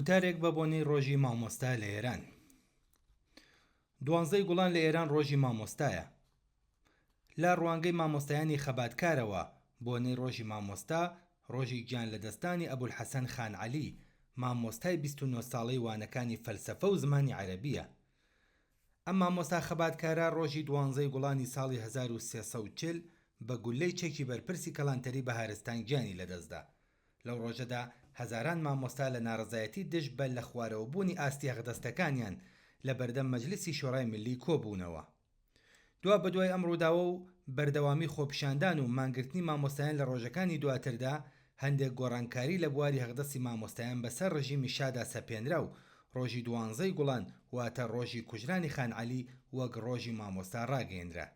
وتارێک بە بۆنەی ڕۆژی مامۆستا لە ئێران. 12 گوڵان لە ئێران ڕۆژی مامۆستایە. لە ڕوانگەی مامۆستایانی خەباتکارەوە بۆنەی ڕۆژی مامۆستا ڕۆژی گیان لە دەستانی ئەبولحەسەن خان عەلی، مامۆستای 29 ساڵەی وانەکانی فەلسەفە و زمانی عەرەبیە. ئەم مامۆستا خەباتکارە ڕۆژی 12 گوڵانی ساڵی 1340 بە گولەی چەکی بەرپرسی کەڵانتەری بەهارستان گیانی لەدەستدا. لەو ڕۆژەدا هەزاران مامۆستا لە ناڕزایەتی دژ بە لە خوارەوەبوونی ئاستیەغدەستەکانیان لە بەردەم مەجلیسی شۆڕای ملی کۆبوونەوە. دوا بەدوای ئەم ڕووداوە و بەردەوامی خۆپیشاندان و مانگرتنی مامۆستایان لە ڕۆژەکانی دواتردا هەندێک گۆڕانکاری لە بواری هەغدەستی مامۆستایان بەسەر ڕژیمی شادا سەپێنرا و ڕۆژی 12 گوڵان واتە ڕۆژی کوژرانی خان عەلی وەک ڕۆژی مامۆستا ڕاگەیەندرا.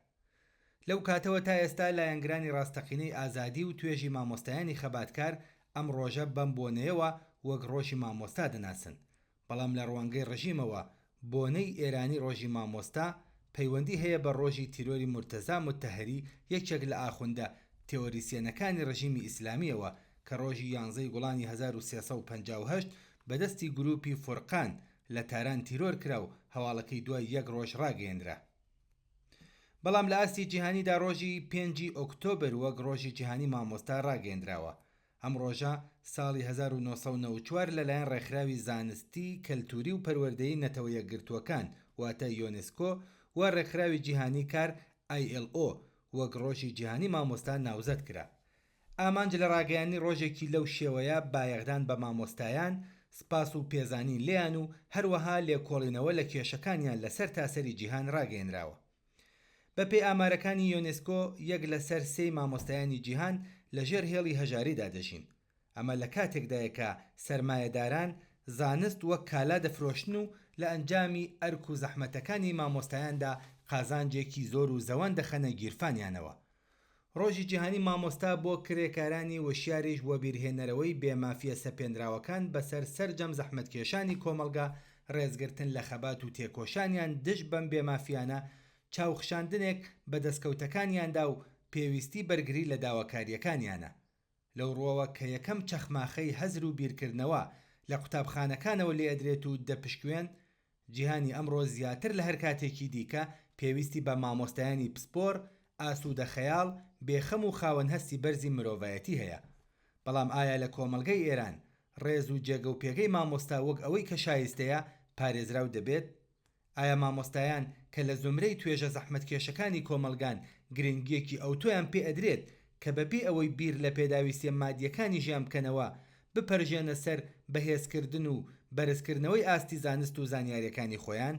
لەو کاتەوە تا ئێستا لایەنگرانی ڕاستەقینەی ئازادی و توێژی مامۆستایانی خەباتکار ئەم ڕۆژە بەم بۆنەیەوە وەک ڕۆژی مامۆستا دەناسن، بەڵام لە ڕوانگەی ڕژیمەوە بۆنەی ئێرانی ڕۆژی مامۆستا پەیوەندی هەیە بە ڕۆژی تیرۆری مورتەزا موتەهەری، یەکێک لە ئاخوندە تێۆریسیەنەکانی ڕژیمی ئیسلامیەوە کە ڕۆژی 11 گوڵانی 1358 بەدەستی گروپی فورقان لە تاران تیرۆر کرا و هەواڵەکەی دوای یەک ڕۆژ ڕاگەیەندرا. بەڵام لە ئاستی جیهانیدا ڕۆژی 5 ئۆکتۆبر وەک ڕۆژی جیهانی مامۆستا ڕاگەیەندراوە. ئەم ڕۆژە ساڵی 1994 لەلایەن ڕێکخراوی زانستی، کەلتوری و پەروەردەیی نەتەوە یەکگرتووەکان واتە یۆنسکۆ و ڕێکخراوی جیهانی کار ILO وەک ڕۆژی جیهانی مامۆستا ناوزەت کرا. ئامانج لە ڕاگەیانی ڕۆژێکی لەو شێوەیە بایەغدان بە مامۆستایان، سپاس و پێزانی لێیان و هەروەها لێکۆڵینەوە لە کێشەکانیان لەسەر تاسەری جیهان ڕاگەیەنراوە. بەپێی ئامارەکانی یۆنسکۆ یەک لەسەر 3 مامۆستایانی جیهان لەژێر هێڵی هەژاریدا دەژین. ئەمە لە کاتێکدایە کە سەرمایەداران زانست وەک کالا دەفرۆشن و لە ئەنجامی ئەرک و زەحمەتەکانی مامۆستایاندا قازانجێکی زۆر و زەوەن دەخەنە گیرفانیانەوە. ڕۆژی جیهانی مامۆستا بۆ کرێکارانی وەشیاریش وە بیرهێنەرەوەی بێمافیە سەپێنراوەکان بەسەر سەرجەم زەحمەتکێشانی کۆمەڵگا، ڕێزگرتن لە خەبات و تێکۆشانیان دژ بەم بێمافیانە، چاوخشاندنێک بە دەستکەوتەکانیاندا و پێویستی بەرگری لە داواکاریەکانیانە. لەو ڕۆوە کە یەکەم چەخماخەی هەزر و بیرکردنەوە لە قوتابخانەکانەوە لێ ئەدرێت و دەپشکوێن، جیهانی ئەمڕۆ زیاتر لە هەر کاتێکی دیکە پێویستی بە مامۆستایانی پسپۆر، ئاسوودە خەیاڵ، بێخەم و خاوەن هەستی بەرزی مرۆڤایەتی هەیە. بەڵام ئایا لە کۆمەلگەی ئێران ڕێز و جێگە و پێگەی مامۆستا وەک ئەوەی کە شایستەیە پارێزراو دەبێت؟ ئایا مامۆستایان کە لە زمرەی توێژە زەحمەتکێشەکانی کۆمەلگان گرنگیەکی ئەوتۆیان پێ ئەدرێت کە بەبێ ئەوەی بیر لە پێداویستیە مادیەکانی ژیان بکەنەوە بپەرژێنە سەر بەهێزکردن و بەرزکردنەوەی ئاستی زانست و زانیاریەکانی خۆیان؟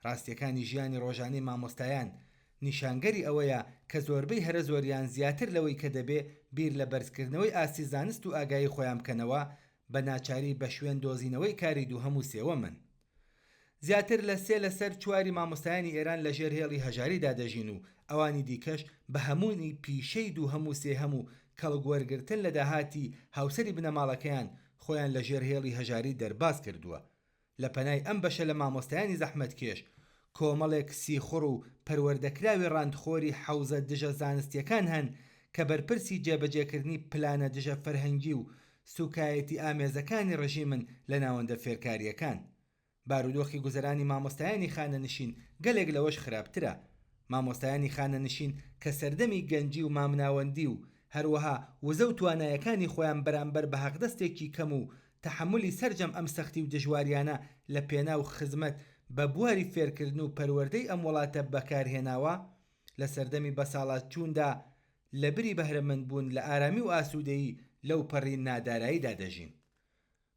ڕاستیەکانی ژیانی ڕۆژانەی مامۆستایان نیشانگەری ئەوەیە کە زۆربەی هەرە زۆریان زیاتر لەوەی کە دەبێ بیر لە بەرزکردنەوەی ئاستی زانست و ئاگایی خۆیان بکەنەوە بە ناچاری بە شوێن دۆزینەوەی کاری دووهەم و سێوەمن. زیاتر لە 3 لەسەر 4 مامۆستایانی ئێران لە ژێر هێڵی هەژاریدا دەژین و ئەوانی دیکەش بە هەموونی پیشەی دووهەم و سێهەم و کەڵگوەرگرتن لە داهاتی هاوسەری بنەماڵەکەیان خۆیان لە ژێر هێڵی هەژاری دەرباز کردووە. لە پەنای ئەم بەشە لە مامۆستایانی زەحمەتکێش کۆمەڵێک سیخڕ و پەروەردەکراوی ڕاندخۆری حەوزە دژە زانستیەکان هەن کە بەرپرسی جێبەجێکردنی پلانە دژە فەرهەنگی و سوکایەتی ئامێزەکانی ڕژیمن لە ناوەندە فێرکاریەکان. بارودۆخی گوزەرانی مامۆستایانی خانەنشین گەلێک لەوەش خراپترە. مامۆستایانی خانەنشین کە سەردەمی گەنجی و مامناوەندی و هەروەها وزە و توانایەکانی خۆیان بەرامبەر بە حەقدەستێکی کەم و تەحملی سەرجەم ئەم سەختی و دژواریانە لە پێناو خزمەت بە بواری فێرکردن و پەروەردەی ئەم وڵاتە بەکارهێناوە، لە سەردەمی بەساڵات چووندا لە بری بەهرەمەندبوون لە ئارامی و ئاسوودەیی لەو پەڕی ناداراییدا دەژین.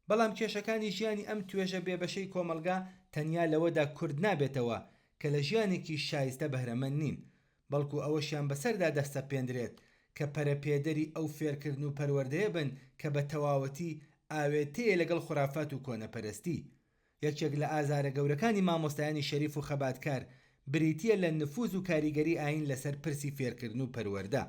بەڵام کێشەکانی ژیانی ئەم توێژە بێبەشەی کۆمەلگا تەنیا لەوەدا کورد نابێتەوە کە لە ژیانێکی شایستە بەهرەمەند نین، بەڵکو ئەوەشیان بەسەردا دەستە پێندرێت کە پەرەپێدەری ئەو فێرکردن و پەروەردەیە بن کە بە تەواوەتی ئاوێتەیە لەگەڵ خوڕافات و کۆنەپەرستی. یەکێک لە ئازارە گەورەکانی مامۆستایانی شەریف و خەباتکار بریتیە لە نفوذ و کاریگەری ئاین لەسەر پرسی فێرکردن و پەروەردە.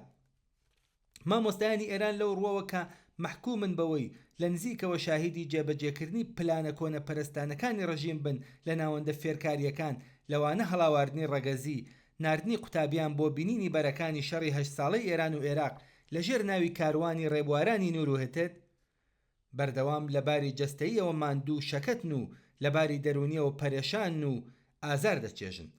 مامۆستایانی ئێران لەو ڕووەوە کە محکومن بەوەی لە نزیکەوە شاهیدی جێبەجێکردنی پلانە کۆنەپەرستانەکانی ڕژیم بن لە ناوەندە فێرکاریەکان، لەوانە هەڵاواردنی ڕەگەزی، ناردنی قوتابیان بۆ بینینی بەرەکانی شەڕی 8 ساڵەی ئێران و عێراق لەژێر ناوی کاروانی ڕێبوارانی نور و هتد. بەردەوام لەباری جەستەییەوە ماندوو شەکەتن و لەباری دەرونیەوە پەرێشان و ئازار دەچێژن.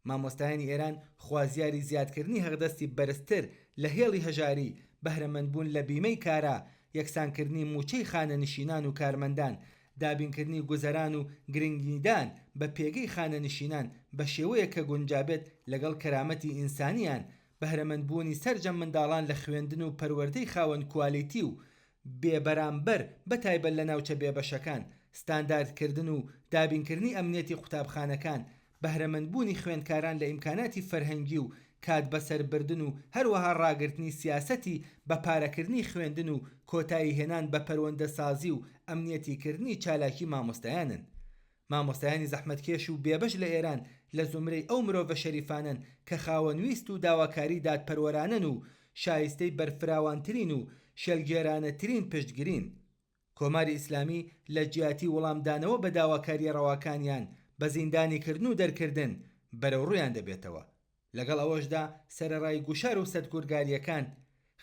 مامۆستایانی ئێران خوازیاری زیادکردنی هەغدەستی بەرزتر لە هێڵی هەژاری، بەهرەمەندبوون لە بیمەی کارا، یەکسانکردنی موچەی خانەنشینان و کارمەندان، دابینکردنی گوزەران و گرنگیدان بە پێگەی خانەنشینان بە شێوەیە کە گونجابێت لەگەڵ کەرامەتی ئینسانیان، بەهرەمەندبوونی سەرجەم منداڵان لە خوێندن و پەروەردەی خاوەن کوالیتی و بێبەرامبەر بەتایبەت لە ناوچە بێبەشەکان، ستانداردکردن و دابینکردنی ئەمنیەتی قوتابخانەکان، بەهرەمەندبوونی خوێندکاران لە ئیمکاناتی فەرهەنگی و کات بەسەربردن و هەروەها ڕاگررتنی سیاسەتی بە پارەکردنی خوێندن و کۆتایی هێنان بە پەروەندەسازی و ئەمنیەتیکردنی چالاکی مامۆستایانن. مامۆستایانی زەحمەتکێش و بێبەش لە ئێران لە زمرەی ئەو مرۆڤە شەریفانن کە خاوەنویست و داواکاری دادپەروەرانن و شایستەی بەرفراوانترین و شێلگێرانەترین پشتگرین. کۆماری ئیسلامی لە جیاتی وەڵامدانەوە بە داواکاری ڕەواکانیان بە زیندانیکردن و دەرکردن بەرەو ڕوویان دەبێتەوە. لەگەڵ ئەوەشدا سەرەڕای گوشار و سەدگورگاریەکان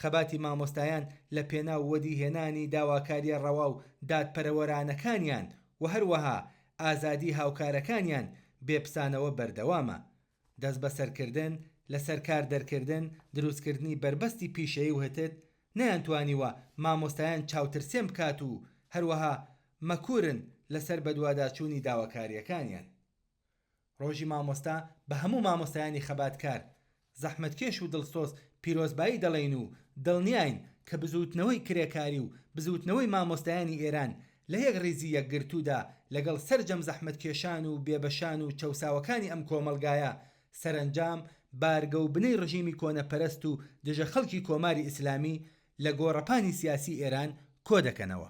خەباتی مامۆستایان لە پێناو وەدی هێنانی داواکاری ڕەوا و دادپەروەرانەکانیان و هەروەها ئازادی هاوکارەکانیان بێپسانەوە بەردەوامە. دەست بەسەرکردن لەسەر کار دەرکردن، دروستکردنی بربەستی پیشەیی و هەتت نەیانتوانیوە مامۆستایان چاوترسێن بکات و هەروەها مەکوورن لەسەر بەدواداچوونی داواکاریەکانیان. ڕۆژی مامۆستا بە هەموو مامۆستایانی خەباتکار، زەحمەتکێش و دڵسۆز پیرۆزبایی دەڵێن و دڵنیاین کە بزوتنەوەی کرێکاری و بزوتنەوەی مامۆستایانی ئێران لە یەک ڕیزی یەکگرتوودا لەگەڵ سەرجەم زەحمەتکێشان و بێبەشان و چەوساوەکانی ئەم کۆمەلگایە سەرنجام بارگە و بنەی ڕژیمی کۆنەپەرست و دژە خەڵکی کۆماری ئیسلامی لە گۆڕەپانی سیاسی ئێران کۆ دەکەنەوە.